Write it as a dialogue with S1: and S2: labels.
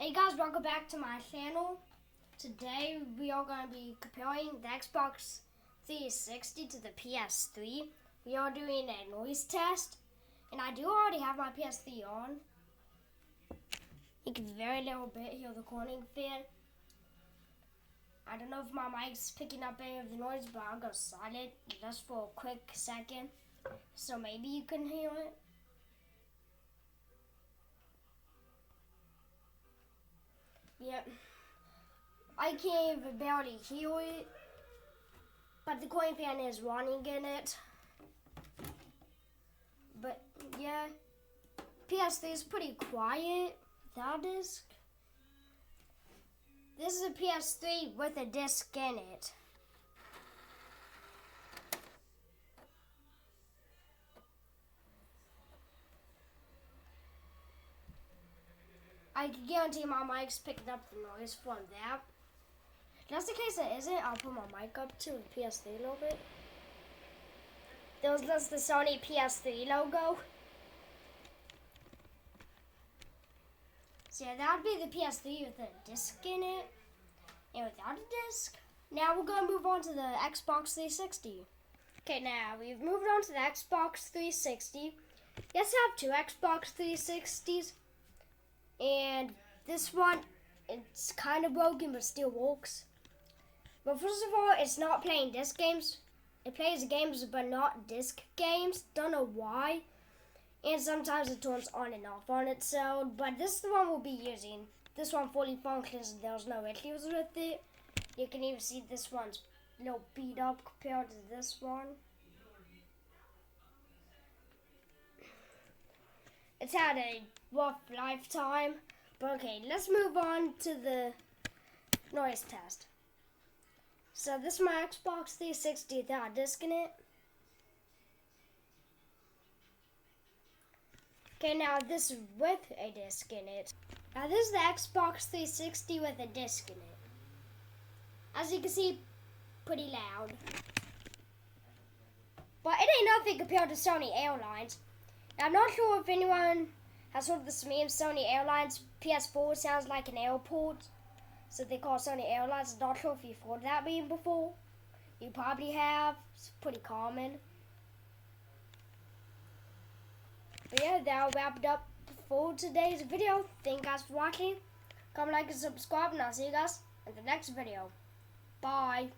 S1: Hey guys, welcome back to my channel. Today we are going to be comparing the Xbox 360 to the PS3. We are doing a noise test, and I do already have my PS3 on. You can very little bit hear the cooling fan. I don't know if my mic's picking up any of the noise, but I'll go silent just for a quick second, so maybe you can hear it. Yep. I can't even barely hear it, but the cooling fan is running in it. But yeah, PS3 is pretty quiet without a disc. This is a PS3 with a disc in it. I can guarantee my mic's picking up the noise from that. Just in case it isn't, I'll put my mic up to the PS3 a little bit. There's just the Sony PS3 logo. So yeah, that would be the PS3 with a disc in it and without a disc. Now we're going to move on to the Xbox 360. Okay, now we've moved on to the Xbox 360. Yes, I have two Xbox 360s. And this one, it's kind of broken, but still works. But first of all, it's not playing disc games. It plays games, but not disc games. Don't know why. And sometimes it turns on and off on itself. But this is the one we'll be using. This one fully functions. There's no issues with it. You can even see this one's a little beat up compared to this one. It's had a rough lifetime. But okay, let's move on to the noise test. So this is my Xbox 360 without a disc in it. Okay, now this is with a disc in it. Now this is the Xbox 360 with a disc in it. As you can see, pretty loud. But it ain't nothing compared to Sony Airlines. Now, I'm not sure if anyone has heard this meme, Sony Airlines PS4 sounds like an airport. So they call Sony Airlines. I'm not sure if you've heard that meme before. You probably have. It's pretty common. But yeah, that'll wrap it up for today's video. Thank you guys for watching. Comment, like, and subscribe, and I'll see you guys in the next video. Bye.